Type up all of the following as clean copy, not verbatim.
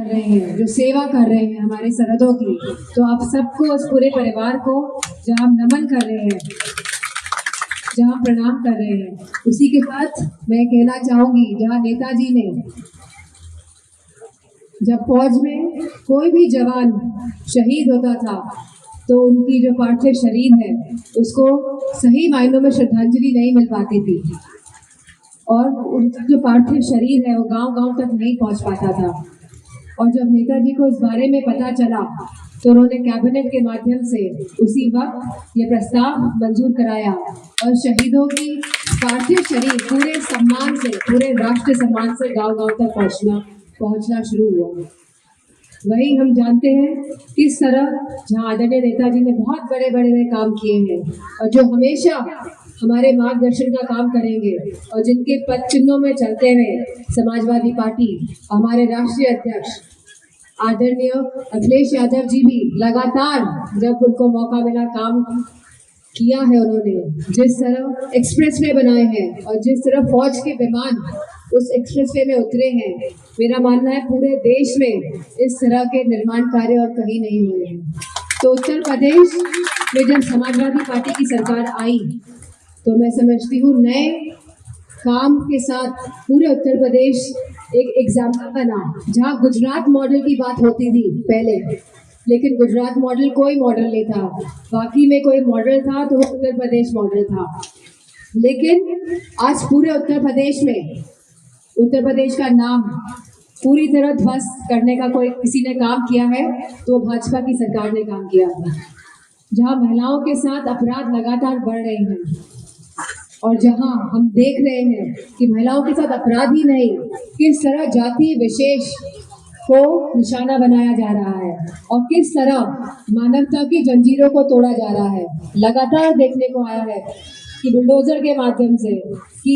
कर रहे हैं, जो सेवा कर रहे हैं हमारे सरहदों की, तो आप सबको, उस पूरे परिवार को जहाँ हम नमन कर रहे हैं, जहाँ प्रणाम कर रहे हैं, उसी के साथ मैं कहना चाहूंगी, जहाँ नेताजी ने, जब फौज में कोई भी जवान शहीद होता था तो उनकी जो पार्थिव शरीर है उसको सही मायनों में श्रद्धांजलि नहीं मिल पाती थी, और उनका जो पार्थिव शरीर है वो गांव-गांव तक नहीं पहुंच पाता था। और जब नेताजी को इस बारे में पता चला तो उन्होंने कैबिनेट के माध्यम से उसी वक्त ये प्रस्ताव मंजूर कराया और शहीदों की पार्थिव शरीर पूरे सम्मान से, पूरे राष्ट्र सम्मान से गांव-गांव तक पहुंचना शुरू हुआ। वही हम जानते हैं किस तरह जहाँ आदरणीय नेताजी ने बहुत बड़े बड़े काम किए हैं और जो हमेशा हमारे मार्गदर्शन का काम करेंगे और जिनके पद चिन्हों में चलते हुए समाजवादी पार्टी, हमारे राष्ट्रीय अध्यक्ष आदरणीय अखिलेश यादव जी भी लगातार जब उनको मौका मिला काम किया है। उन्होंने जिस तरह एक्सप्रेसवे बनाए हैं और जिस तरह फौज के विमान उस एक्सप्रेसवे में उतरे हैं, मेरा मानना है पूरे देश में इस तरह के निर्माण कार्य और कहीं नहीं हुए हैं। तो उत्तर प्रदेश में जब समाजवादी पार्टी की सरकार आई तो मैं समझती हूँ नए काम के साथ पूरे उत्तर प्रदेश एक एग्जाम्पल बना। जहाँ गुजरात मॉडल की बात होती थी पहले, लेकिन गुजरात मॉडल कोई मॉडल नहीं था, बाकी में कोई मॉडल था तो वो उत्तर प्रदेश मॉडल था। लेकिन आज पूरे उत्तर प्रदेश में उत्तर प्रदेश का नाम पूरी तरह ध्वस्त करने का कोई किसी ने काम किया है तो भाजपा की सरकार ने काम किया है। जहां महिलाओं के साथ अपराध लगातार बढ़ रहे हैं और जहां हम देख रहे हैं कि महिलाओं के साथ अपराध ही नहीं, किस तरह जाति विशेष को निशाना बनाया जा रहा है और किस तरह मानवता की जंजीरों को तोड़ा जा रहा है। लगातार देखने को आया है कि बुलडोजर के माध्यम से, कि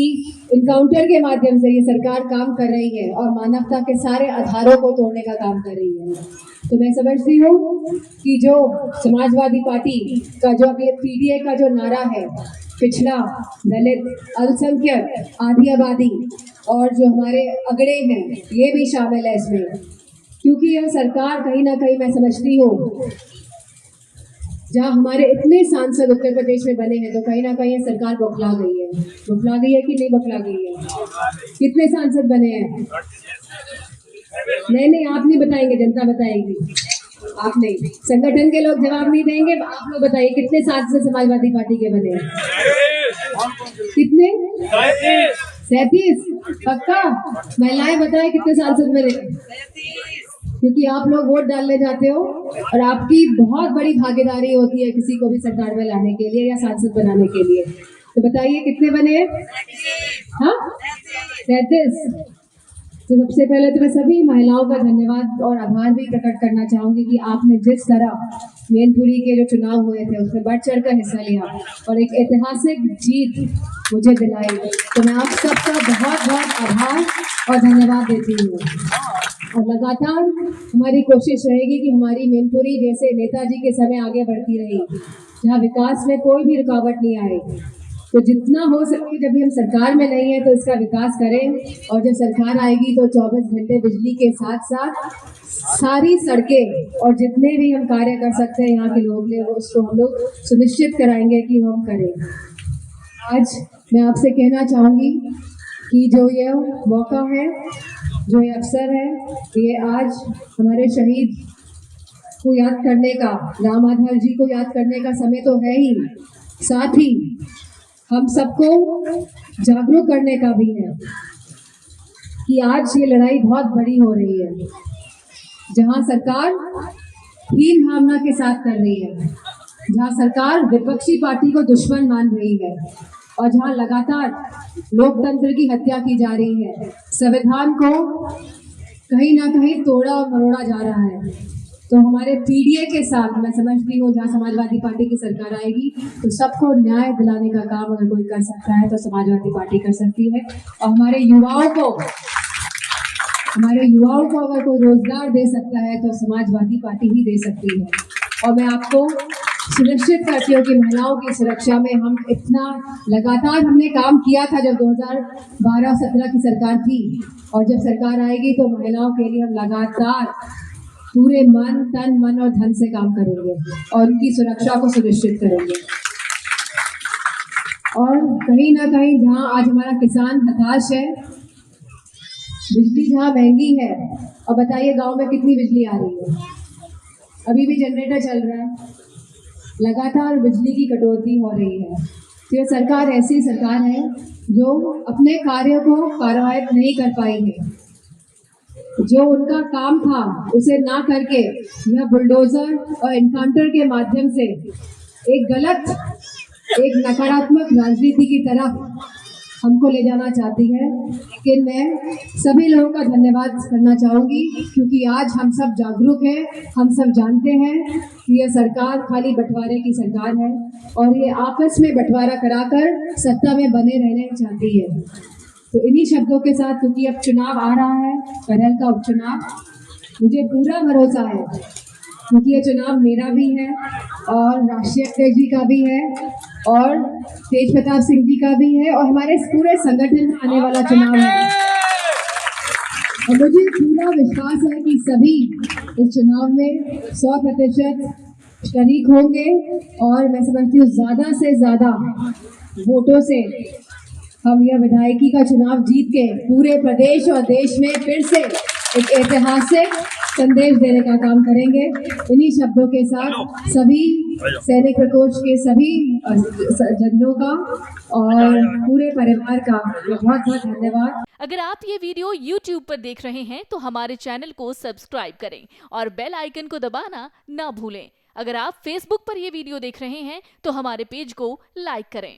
इनकाउंटर के माध्यम से ये सरकार काम कर रही है और मानवता के सारे आधारों को तोड़ने का काम कर रही है। तो मैं समझती हूँ कि जो समाजवादी पार्टी का जो अभी पीडीए का जो नारा है, पिछड़ा, दलित, अल्पसंख्यक, आधी आबादी और जो हमारे अगड़े हैं ये भी शामिल है इसमें, क्योंकि यह सरकार कहीं ना कहीं मैं समझती हूँ जहाँ हमारे इतने सांसद उत्तर प्रदेश में बने हैं तो कहीं ना कहीं सरकार बौखला गई है। बौखला गई है कि नहीं बौखला गई है? कितने सांसद बने हैं? नहीं, आप नहीं बताएंगे, जनता बताएगी। आप नहीं, संगठन के लोग जवाब नहीं देंगे, आप लोग बताइए कितने सांसद समाजवादी पार्टी के बने हैं? कितने? 37। पक्का? महिलाएं बताएं कितने सांसद बने? क्योंकि आप लोग वोट डालने जाते हो और आपकी बहुत बड़ी भागीदारी होती है किसी को भी सरकार में लाने के लिए या सांसद बनाने के लिए। तो बताइए कितने बने हैं? हाँ, 33। तो सबसे पहले तो मैं सभी महिलाओं का धन्यवाद और आभार भी प्रकट करना चाहूंगी कि आपने जिस तरह मैनपुरी के जो चुनाव हुए थे उसमें बढ़ चढ़ कर हिस्सा लिया और एक ऐतिहासिक जीत मुझे दिलाई। तो मैं आप सबका बहुत बहुत आभार और धन्यवाद देती हूँ। और लगातार हमारी कोशिश रहेगी कि हमारी मैनपुरी जैसे नेताजी के समय आगे बढ़ती रही, जहाँ विकास में कोई भी रुकावट नहीं आए। तो जितना हो सके, जब भी हम सरकार में नहीं है तो इसका विकास करें, और जब सरकार आएगी तो 24 घंटे बिजली के साथ साथ सारी सड़कें और जितने भी हम कार्य कर सकते हैं यहाँ के लोग ने उसको हम लोग सुनिश्चित कराएंगे कि हम करें। आज मैं आपसे कहना चाहूँगी कि जो ये मौका है, जो ये अवसर है, ये आज हमारे शहीद को याद करने का, राम आधार जी को याद करने का समय तो है ही, साथ ही हम सबको जागरूक करने का भी है कि आज ये लड़ाई बहुत बड़ी हो रही है, जहां सरकार हीन भावना के साथ कर रही है, जहां सरकार विपक्षी पार्टी को दुश्मन मान रही है और जहां लगातार लोकतंत्र की हत्या की जा रही है, संविधान को कहीं ना कहीं तोड़ा और मरोड़ा जा रहा है। तो हमारे पीडीए के साथ मैं समझती हूँ जहाँ समाजवादी पार्टी की सरकार आएगी तो सबको न्याय दिलाने का काम अगर कोई कर सकता है तो समाजवादी पार्टी कर सकती है। और हमारे युवाओं को अगर कोई रोजगार दे सकता है तो समाजवादी पार्टी ही दे सकती है। और मैं आपको सुनिश्चित करती हूँ कि महिलाओं की सुरक्षा में हम इतना लगातार हमने काम किया था जब 2012-17 की सरकार थी, और जब सरकार आएगी तो महिलाओं के लिए हम लगातार पूरे मन, तन, मन और धन से काम करेंगे और उनकी सुरक्षा को सुनिश्चित करेंगे। और कहीं ना कहीं जहाँ आज हमारा किसान हताश है, बिजली जहाँ महंगी है, और बताइए गांव में कितनी बिजली आ रही है, अभी भी जनरेटर चल रहा है, लगातार बिजली की कटौती हो रही है। तो ये सरकार ऐसी सरकार है जो अपने कार्य को कार्यान्वित नहीं कर पाई है। जो उनका काम था उसे ना करके यह बुलडोजर और एनकाउंटर के माध्यम से एक नकारात्मक राजनीति की तरफ हमको ले जाना चाहती है। लेकिन मैं सभी लोगों का धन्यवाद करना चाहूँगी, क्योंकि आज हम सब जागरूक हैं, हम सब जानते हैं कि यह सरकार खाली बंटवारे की सरकार है और ये आपस में बंटवारा कराकर सत्ता में बने रहने चाहती है। तो इन्हीं शब्दों के साथ, क्योंकि अब चुनाव आ रहा है, करहल का उपचुनाव, मुझे पूरा भरोसा है, क्योंकि ये चुनाव मेरा भी है और राष्ट्रीय अध्यक्ष जी का भी है और तेज प्रताप सिंह जी का भी है और हमारे पूरे संगठन का आने वाला चुनाव है। और मुझे पूरा विश्वास है कि सभी इस चुनाव में 100% शरीक होंगे और मैं समझती हूँ ज़्यादा से ज़्यादा वोटों से हम यह विधायकी का चुनाव जीत के पूरे प्रदेश और देश में फिर से एक ऐतिहासिक संदेश देने का काम करेंगे। इन्हीं शब्दों के साथ सभी सैनिक प्रकोष्ठ के सभी जनों का और पूरे परिवार का बहुत बहुत धन्यवाद। अगर आप ये वीडियो YouTube पर देख रहे हैं तो हमारे चैनल को सब्सक्राइब करें और बेल आइकन को दबाना ना भूलें। अगर आप Facebook पर ये वीडियो देख रहे हैं तो हमारे पेज को लाइक करें।